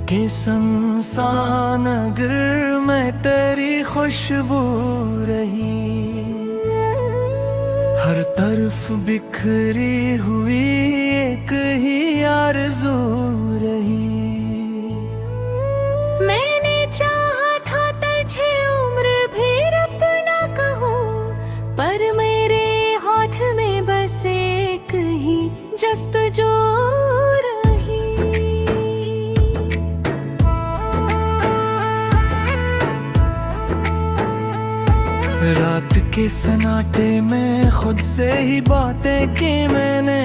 के संसान अगर मैं तेरी खुशबू रही, हर तरफ बिखरी हुई एक ही आरज़ू रही। मैंने चाहा था तुझे उम्र भर अपना कहूँ, पर मेरे हाथ में बस एक ही जस्तजू रही। रात के सन्नाटे में खुद से ही बातें की मैंने,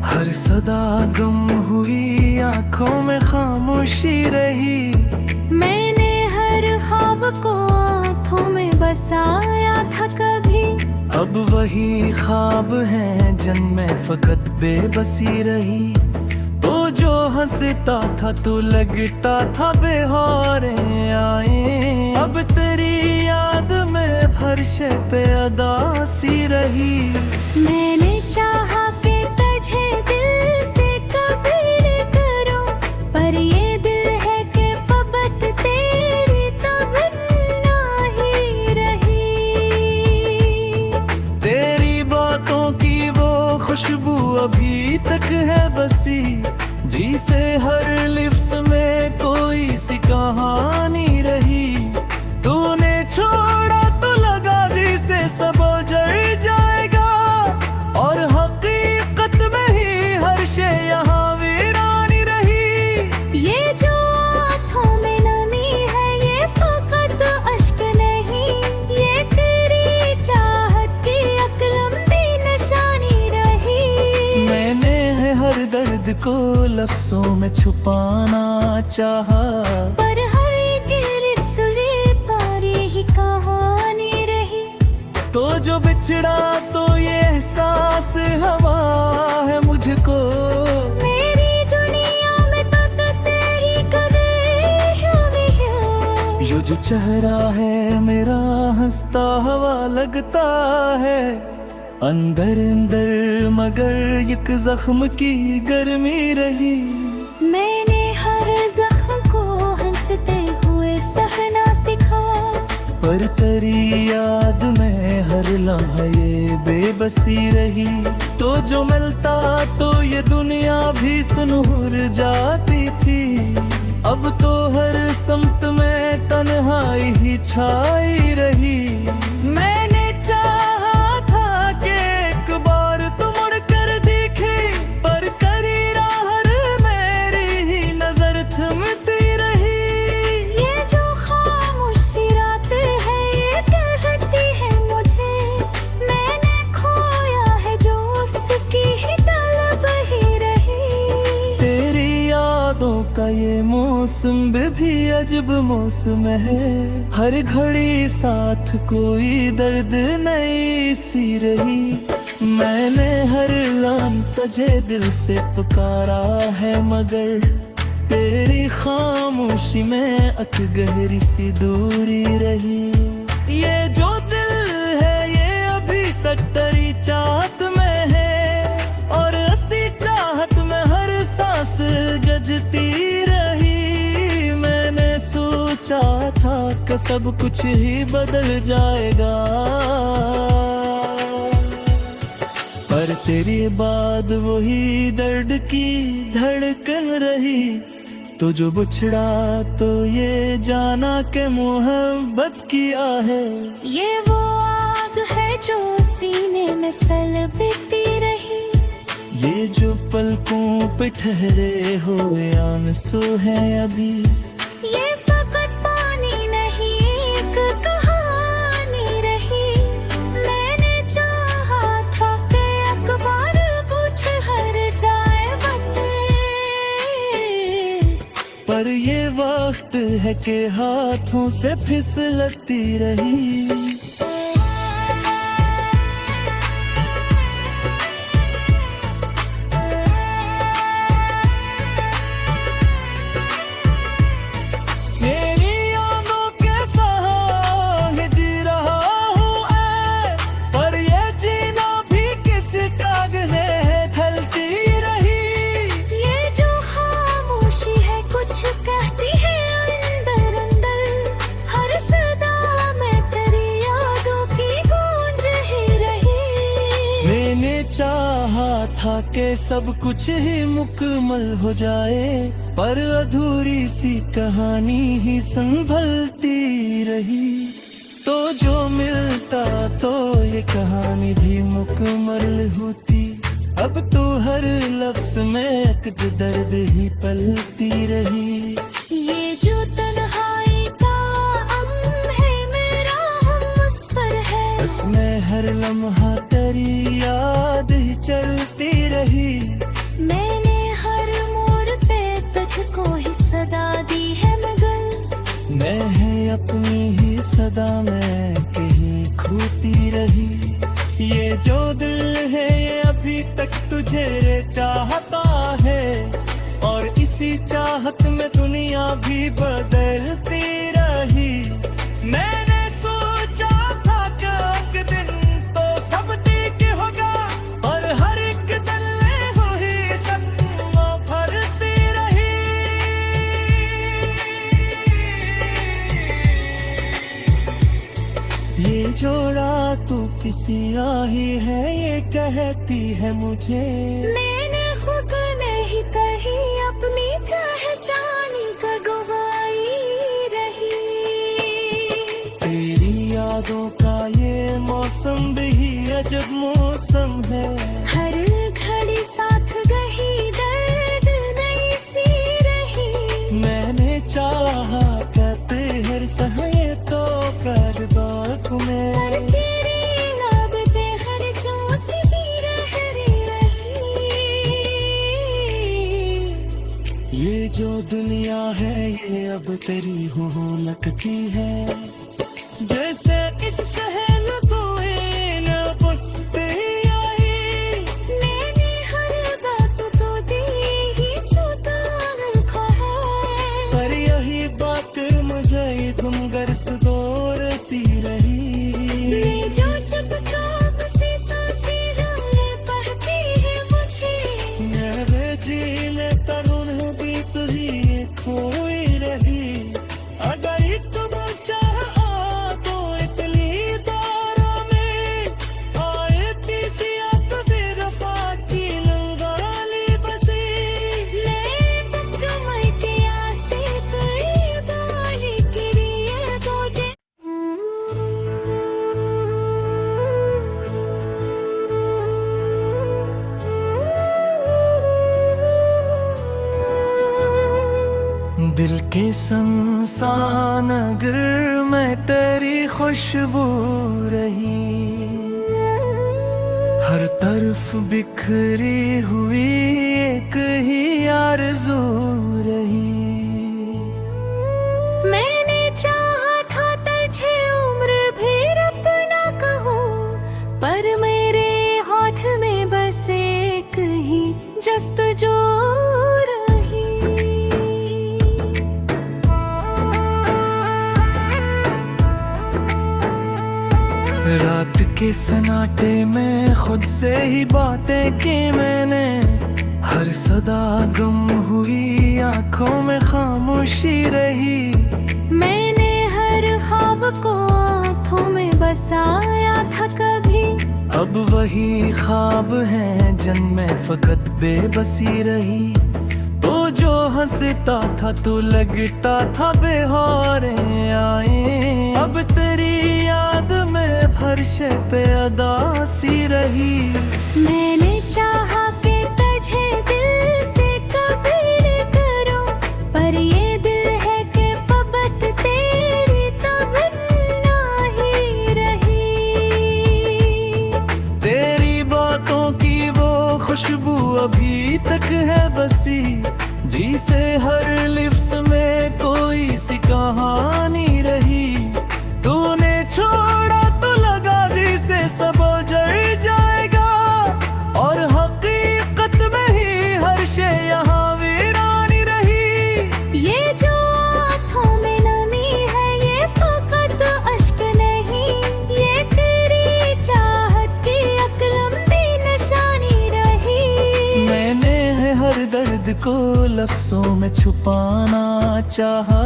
हर सदा गुम हुई आंखों में खामोशी रही। मैंने हर ख्वाब को आँखों में बसाया था कभी, अब वही ख्वाब है जिनमें फकत बेबसी रही। तो जो हंसता था तो लगता था बेहारे आए, अब तेरी याद में फर्शे पे अदासी रही। मैंने चाहा कि तुझे दिल से कबीर करूं, पर ये दिल है कि फकत तेरी तमन्ना ही रही। तेरी बातों की वो खुशबू अभी तक है बसी, जी से हर लिफ्स में कोई सी कहानी रही। तूने छोड़ा तो लगा जैसे सब जड़ जाएगा, और हकीकत में ही हर शे यहाँ वीरानी रही। ये जो आँखों में नमी है ये फकत अश्क नहीं, ये तेरी चाहत की एक लंबी निशानी रही। मैंने हर दर्द को लफ्जों में छुपाना चाहा, पर हर एक सुले पारी ही कहानी रही। तो जो बिछड़ा तो ये एहसास हवा है मुझको, मेरी दुनिया में तो तेरी कदर शामिल। ये जो चेहरा है मेरा हंसता हवा लगता है अंदर अंदर, मगर एक जख्म की गर्मी रही। मैंने हर जख्म को हंसते हुए सहना सिखा, पर तेरी याद में हर लम्हा ये बेबसी रही। तो जो मिलता तो ये दुनिया भी सुनहर जाती थी, अब तो हर समत में तन्हाई ही छाई रही। मैंने चाहा था कि एक बार तू मुड़ कर दिखे, पर करी राहर मेरी ही नजर थमती रही। ये जो खामोश सी रात है ये कहती है मुझे, मैंने खोया है जो उसकी ही तलब ही रही। तेरी यादों का ये मौसम भी अजब मौसम है, हर घड़ी साथ कोई दर्द नई सी रही। मैंने हर लाम तुझे दिल से पुकारा है, मगर तेरी खामोशी में अक गहरी सी दूरी रही। ये जो दिल है ये अभी तक तेरी चाहत में है, और ऐसी चाहत में हर सांस जजती रही। मैंने सोचा था कि सब कुछ ही बदल जाएगा, पर तेरे बाद वही दर्द की धड़कन रही। तो जो बिछड़ा तो ये जाना के मोहब्बत किया है, ये वो आग है जो सीने में सलबती रही। ये जो पलकों पे ठहरे हुए आंसू हैं अभी, ये फकत पानी नहीं एक कहानी रही। मैंने चाहा था कि अखबार कुछ हर जाए बटे, पर ये वक्त है कि हाथों से फिसलती रही। ये जो खामोशी है कुछ कह था कि सब कुछ ही मुकम्मल हो जाए, पर अधूरी सी कहानी ही संभलती रही। तो जो मिलता तो ये कहानी भी मुकम्मल होती। अब तो हर लफ्ज में एक दर्द ही पलती रही। ये जो तन्हाई का अम है मेरा हमसफर है, इसमें हर लम्हा तेरी याद ही चलती रही। मैंने हर मोड़ पे तुझको ही सदा दी है, मगर मैं है अपनी ही सदा में कहीं खोती रही। ये जो दिल है ये अभी तक तुझे चाहता है, और इसी चाहत में दुनिया भी बदलती रही। मैंने सोचा था कि एक दिन तो सब ठीक होगा, और हर एक दिल में वही सपना भरती रही। ये जोड़ा तू किसी आई है, ये कहती है मुझे। मैंने खुद नहीं कही, अपनी पहचानी का गवाही रही। तेरी यादों का ये मौसम भी अजब मौसम है। हर घड़ी साथ गही, दर्द नहीं सी रही। मैंने चाहा कहते हर सहे तो कर दो पर में। तेरी नाबते हर चोट की रहरी रही। ये जो दुनिया है ये अब तेरी हो लगती है। जैसे इस शहर को न बसते आई। मैंने हर बात तो दी ही छुपा रखा है, पर यही बात मुझे तुम गर्स दौड़ती रही। ये जो चुपचाप सी सांसें जाने बहती है मुझे। मेरे जीने तरुण भी तुझी खोई रही। अगर तुम चाहो तो इतनी दारों में आए तीसी फिर की लंगाली बसी। ले तुम के आसे कई बाली किरिए बोझे। दिल के संसान अगर मैं तेरी खुशबू रही। हर तरफ बिखरी हुई एक ही आरज़ू रही। मैंने चाहा था तुझे उम्र भर अपना कहूँ, पर मेरे हाथ में बस एक ही जस्तजू रही। रात के सन्नाटे में खुद से ही बातें की मैंने। हर सदा गुम हुई आंखों में खामोशी रही। मैंने हर ख्वाब को आँखों में बसाया था कभी, अब वही ख्वाब है जिनमें फकत बेबसी रही। तो जो हंसता था तो लगता था बेहारे आए। अब तेरी याद में फर्शे पे अदासी रही। मैंने चाहा कि तुझे दिल से कबूल करूं, पर ये दिल है कि फकत तेरी तमन्ना ही रही। तेरी बातों की वो खुशबू अभी तक है बसी, जिसे हर लिफ्स में कोई सी कहानी रही। तूने छोड़ा तो लगा जिसे सब जड़ जाएगा, और हकीकत में ही हर शे यहाँ वीरानी रही। ये जो आँखों में नमी है ये फकत अश्क नहीं, ये तेरी चाहत की एक लंबी निशानी रही। मैंने हर दर्द को लफ्जों में छुपाना चाहा,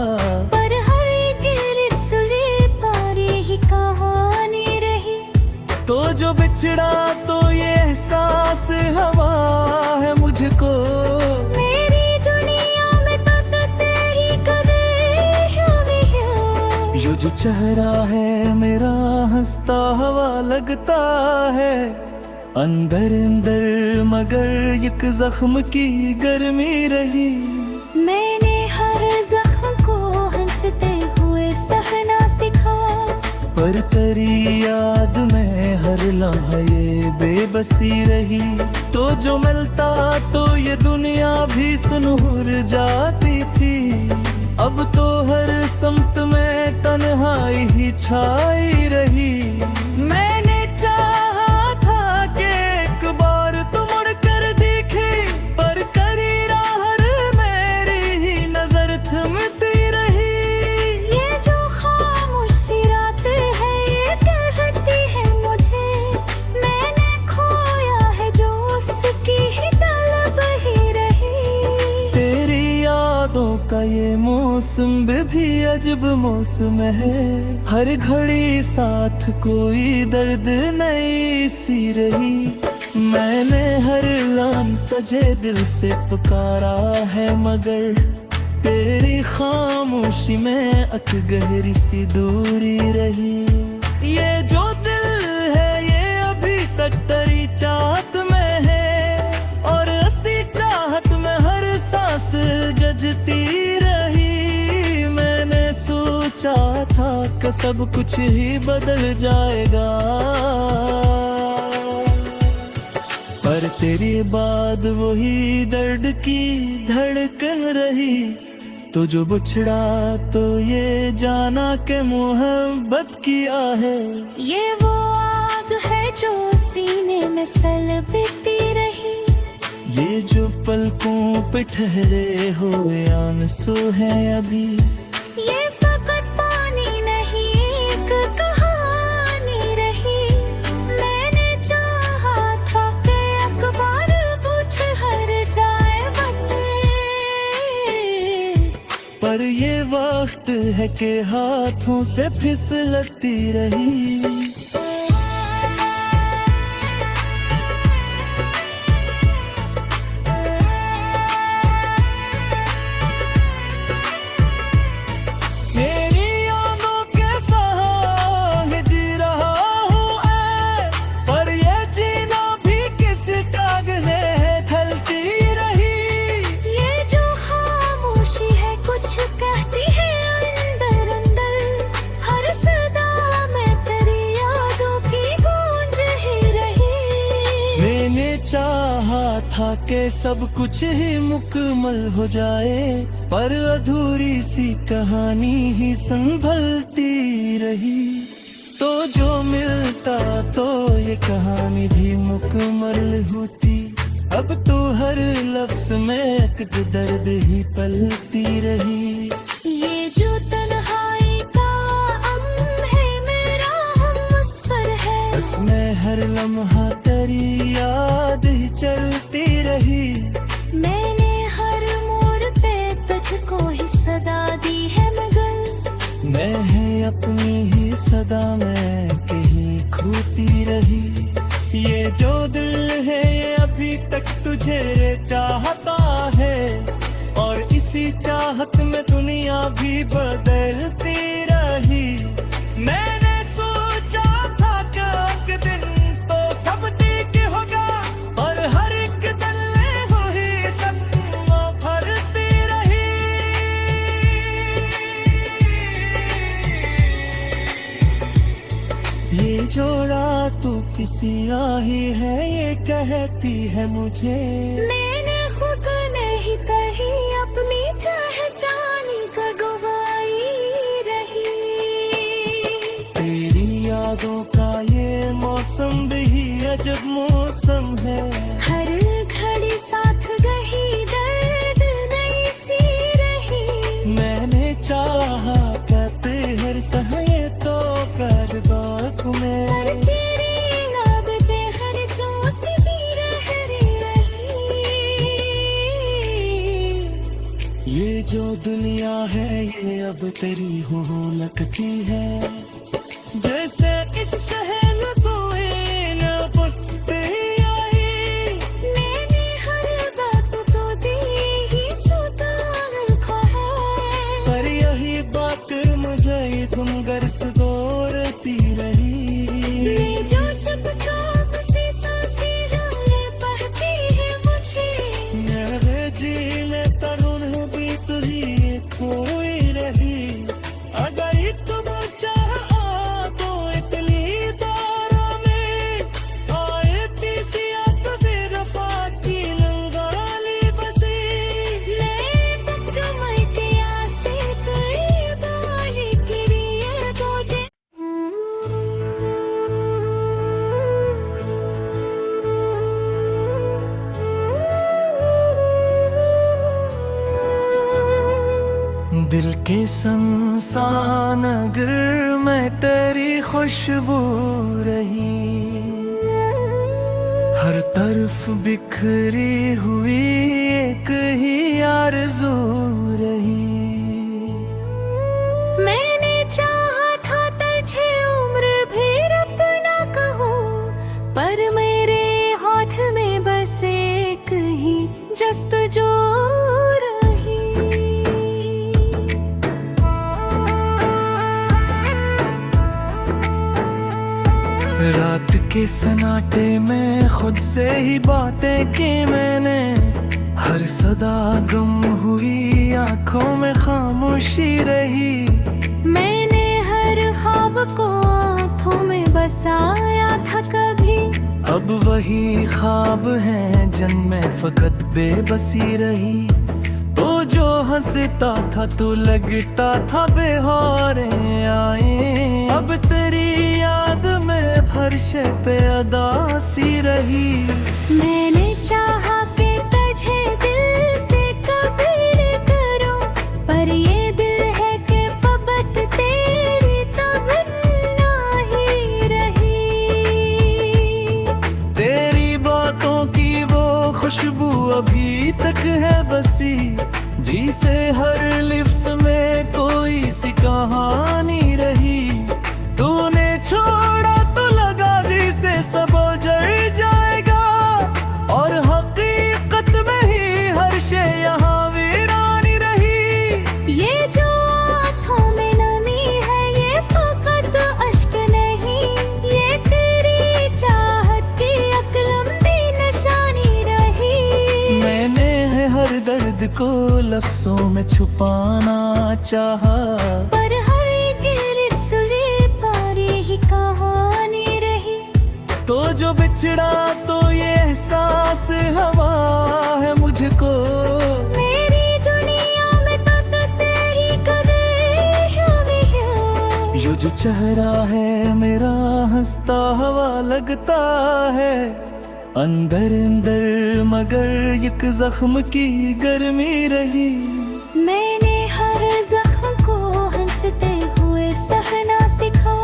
पर हर एक सुले पारी ही कहानी रही। तो जो बिछड़ा तो ये एहसास हवा जो चेहरा है मेरा हंसता हवा लगता है, अंदर अंदर मगर एक जख्म की गर्मी रही। मैंने हर जख्म को हंसते हुए सहना सीखा, पर तेरी याद में हर लम्हा ये बेबसी रही। तो जो मिलता तो ये दुनिया भी सुनहुर जाती थी, अब तो हर समत में तन्हाई ही छाई रही। मैंने चाहा था कि एक बार तू मुड़ कर दिखे, पर करी राहर मेरी ही नजर थमती रही। ये जो खामोश सी रातें है ये कहती है मुझे, मैंने खोया है जो उसकी ही तलब ही रही। तेरी यादों का ये मौसम भी अजब मौसम है, हर घड़ी साथ कोई दर्द नई सी रही। मैंने हर लान तुझे दिल से पुकारा है, मगर तेरी खामोशी में अक गहरी सी दूरी रही। ये जो दिल है ये अभी तक तेरी चाहत में है, और ऐसी चाहत में हर सांस जजती रही। मैंने सोचा था कि सब कुछ ही बदल जाएगा, पर तेरे बाद वही दर्द की धड़कन रही। तो जो बिछड़ा तो ये जाना के मोहब्बत किया है। ये वो आग है जो सीने में सलबती रही, ये जो पलकों पे ठहरे हुए आंसू है अभी। ये फकत पानी नहीं एक कहानी रही। मैंने चाहा था कि अखबार बुझ हर जाए बटे, पर ये वक्त है कि हाथों से फिसलती रही। मेरी यादों के सहारे जी रहा हूँ ऐ, पर ये जीना भी किस कागने ढलती रही। ये जो खामोशी है कुछ कहती है अंदर अंदर, हर सदा में तेरी यादों की गूंज ही रही। मैंने चाहा था कि सब कुछ ही मुकम्मल हो जाए, पर अधूरी सी कहानी ही संभलती रही। तो जो मिलता तो ये कहानी भी मुकम्मल होती, अब तो हर लफ्ज में एक दर्द ही पलती रही। ये जो तन्हाई का अम है मेरा हमसफर है, इसमें हर लम्हा तेरी याद ही चलती रही। मैंने हर मोड़ पे तुझको ही सदा दी है, मगर मैं है अपनी ही सदा में कहीं खोती रही। ये जो दिल है ये अभी तक तुझे चाहता है, और इसी चाहत में दुनिया भी बदलती रही। मैंने सोचा था कि एक दिन तो सब ठीक होगा, और हर एक दिल ने वही सपना भरती रही। ये जोड़ा तू किसी आही है ये कहती है मुझे। मैंने खुद नहीं कही अपनी पहचानी का गवाही रही। तेरी यादों का ये मौसम भी अजब मौसम है, हर घड़ी साथ गही दर्द नई सी रही। मैंने चाहा कहते हर सहाय तो कर बाक पर में। तेरी नाबते हर चोट की रहरी रही। ये जो दुनिया है ये अब तेरी हो लगती है, जैसे इस शहर कोई न बसते आई। मैंने हर बात तो दी ही छुपा रखा है, पर यही बात मुझे तुम गर के संसान अगर मैं तेरी खुशबू रही, हर तरफ बिखरी हुई एक ही आरज़ू रही। मैंने चाहा था तुझे उम्र भर अपना कहूँ, पर मेरे हाथ में बस एक ही जस्तजू रही। रात के सन्नाटे में खुद से ही बातें की मैंने, हर सदा गुम हुई आंखों में खामोशी रही। मैंने हर ख्वाब को आँखों में बसाया था कभी, अब वही ख्वाब है जिनमें फकत बेबसी रही। तो जो हंसता था तो लगता था बेहारे आए, अब तेरी याद में फर्शे पे अदासी रही। मैंने चाहा कि तुझे दिल से कबीर करूं, पर ये दिल है कि फकत तेरी तमन्ना ही रही। तेरी बातों की वो खुशबू अभी तक है बसी, जी से हर लिफ्स में कोई सी कहानी रही। तूने छोड़ा तो लगा जैसे सब जड़ जाएगा, और हकीकत में ही हर शे यहाँ वीरानी रही। ये जो आँखों में नमी है ये फकत अश्क नहीं, ये तेरी चाहत की एक लंबी निशानी रही। मैंने हर दर्द को लफ्जों में छुपाना चाहा, पर हर एक सुले पर ही कहानी रही। तो जो बिछड़ा तो ये एहसास हवा है मुझको, मेरी दुनिया में तो तेरी कदर शामिल है। ये जो चेहरा है मेरा हंसता हवा लगता है, अंदर अंदर मगर एक जख्म की गर्मी रही। मैंने हर जख्म को हंसते हुए सहना सीखा,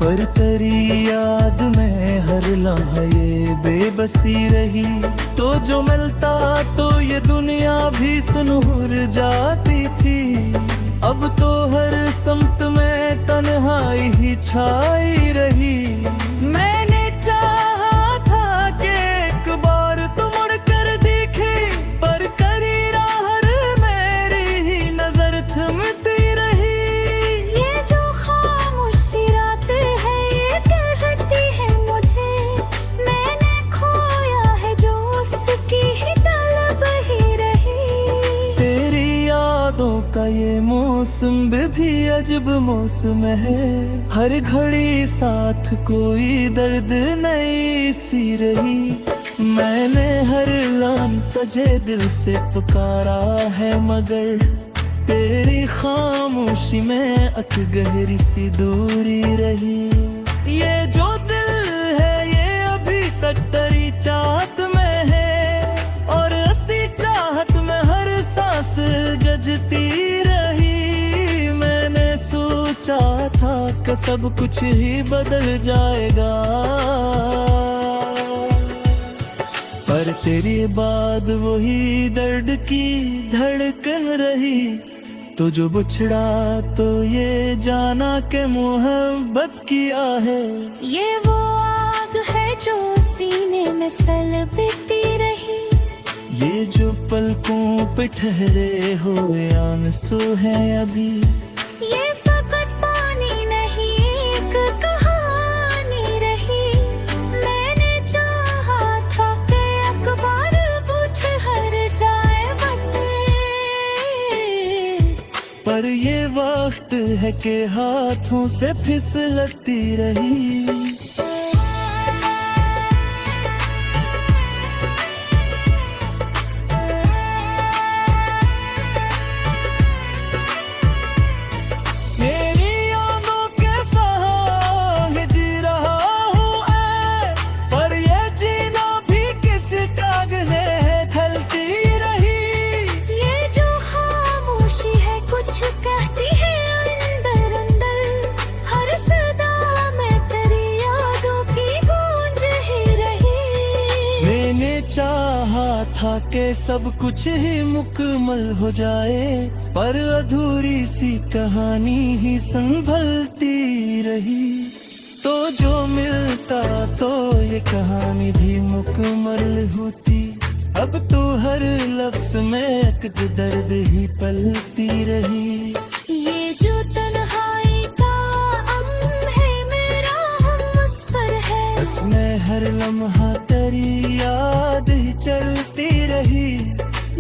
पर तेरी याद में हर लम्हा ये बेबसी रही। तो जो मिलता तो ये दुनिया भी सुनहर जाती थी, अब तो हर समत में तन्हाई ही छाई रही। मैंने चाहा था कि एक बार तुम मुड़ कर दिखे, पर करी राहर मेरी ही नजर थमती रही। ये जो खामोश सी रात है ये कहती है मुझे, मैंने खोया है जो उसकी ही तलब ही रही। तेरी यादों का ये मौसम भी अजब मौसम है, हर घड़ी साथ कोई दर्द नई सी रही। मैंने हर लान तुझे दिल से पुकारा है, मगर तेरी खामोशी में अक गहरी सी दूरी रही। ये जो दिल है ये अभी तक तेरी चाहत में है, और ऐसी चाहत में हर सांस जजती रही। मैंने सोचा था कि सब कुछ ही बदल जाएगा, पर तेरे बाद वही दर्द की धड़कन रही। तो जो बिछड़ा तो ये जाना के मोहब्बत किया है, ये वो आग है जो सीने में सलबती रही। ये जो पलकों पे ठहरे हुए आंसू हैं अभी, ये फकत पानी नहीं एक कहानी रही। मैंने चाहा था कि अखबार बुझ हर जाए बटे, पर ये वक्त है कि हाथों से फिसलती रही। ये जो खामोशी है कुछ कह था कि सब कुछ ही मुकम्मल हो जाए, पर अधूरी सी कहानी ही संभलती रही। तो जो मिलता तो ये कहानी भी मुकम्मल होती। अब तो हर लफ्ज में एक दर्द ही पलती रही। ये जो तन्हाई का अम है मेरा, हम उस पर है। इसमें हर लम्हा तेरी याद ही चलती रही।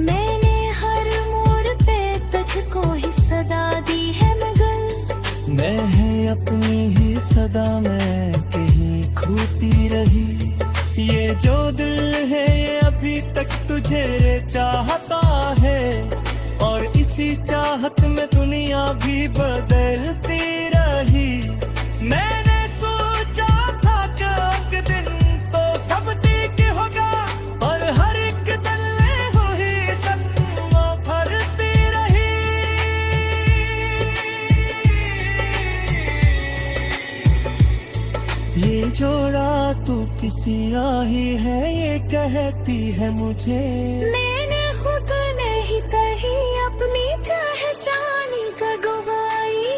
मैंने हर मोड़ पे तुझको ही सदा दी है, मगर मैं है अपनी ही सदा में कहीं खोती रही। ये जो दिल है ये अभी तक तुझे चाहता है, और इसी चाहत में दुनिया भी बदलती रही। मैंने सोचा था कि एक दिन तो सब ठीक होगा, और हर एक दिल ने वही सपना भरती रही। ये जोड़ा तू किसी आई है, ये कहती है मुझे। मैंने खुद नहीं कही, अपनी पहचानी का गवाही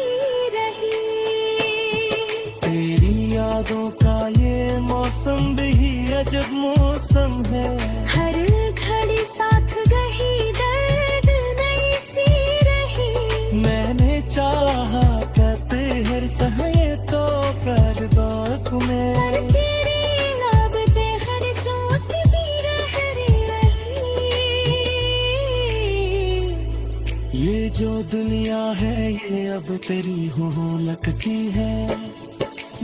रही। तेरी यादों का ये मौसम भी अजब मौसम है। हर घड़ी साथ गही, दर्द नहीं सी रही। मैंने चाहा कहते हर सहे तो कर दो में, पर तेरी नाबते हर चोट भी रह रही। ये जो दुनिया है ये अब तेरी हो लगती है।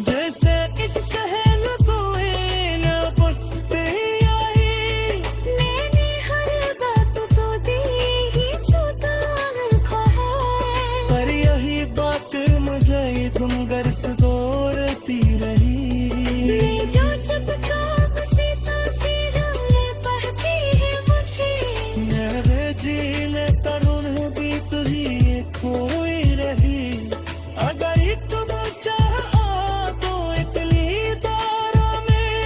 जैसे इस शहर कोई न बसते आई। मैंने हर बात तो दी ही छुपा रखा है, पर यही बात मुझे तुम गर्स दौड़ती रही। ये जो चुपचाप से सांसें जाने बहती है मुझे। मेरे जीने तरुण भी तुझी खोई रही। अगर तुम चाहो तो इतनी दारा में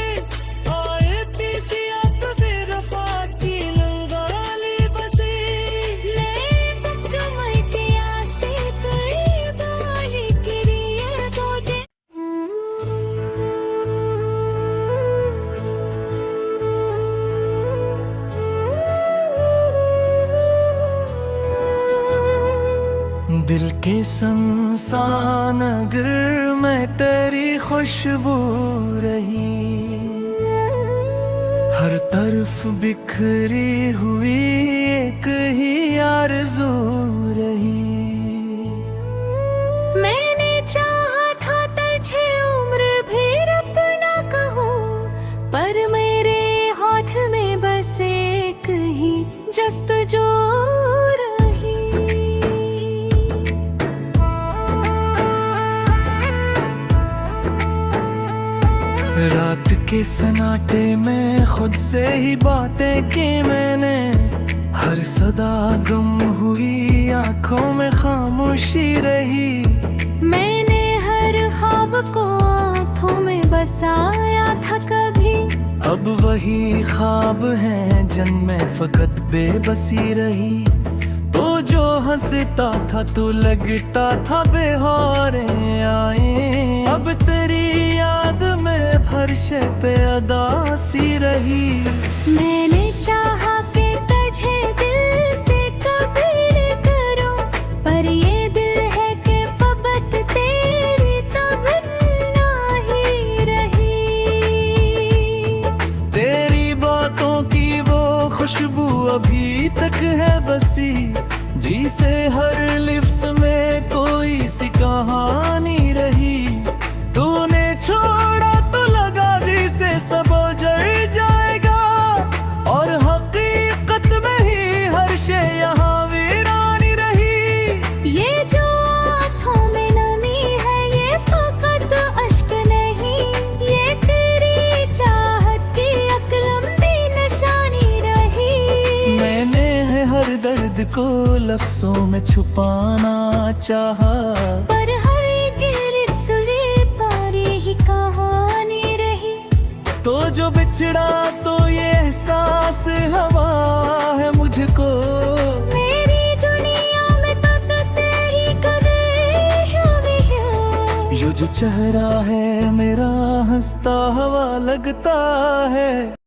आए पीसिया तो फिर फाकी नंगाली बसी। ले तुम जो मरते आसे कोई बाली किरिए बोझे। दिल के संसान अगर मैं तेरी खुशबू रही। हर तरफ बिखरी हुई एक ही आरज़ू रही। मैंने चाहा था तुझे उम्र भर अपना कहूँ, पर मेरे हाथ में बस एक ही जस्तजू रही। रात के सन्नाटे में खुद से ही बातें की मैंने। हर सदा गुम हुई आंखों में खामोशी रही। मैंने हर ख्वाब को आँखों में बसाया था कभी। अब वही ख्वाब है जिनमें फकत बेबसी रही। तो जो हंसता था तो लगता था बेहारे आए। अब तेरी याद में फर्श पे अदासी रही। मैंने चाहा कि तुझे दिल से कबूल करूं, पर ये दिल है कि फकत तेरी तमन्ना ही रही। तेरी बातों की वो खुशबू अभी तक है बसी। जी से हर लिफ्स में कोई सी कहानी रही। तूने छोड़ा तो लगा जैसे सब जड़ जाएगा, और हकीकत में ही हर शय यहाँ वीरानी रही। ये जो आँखों में नमी है ये फकत अश्क नहीं, ये तेरी चाहत की एक लंबी निशानी रही। मैंने हर दर्द को लफ्जों में छुपाना चाहा, पर हर एक सुले पारी ही कहानी रही। तो जो बिछड़ा तो ये एहसास हवा चेहरा है मेरा हंसता हवा लगता है।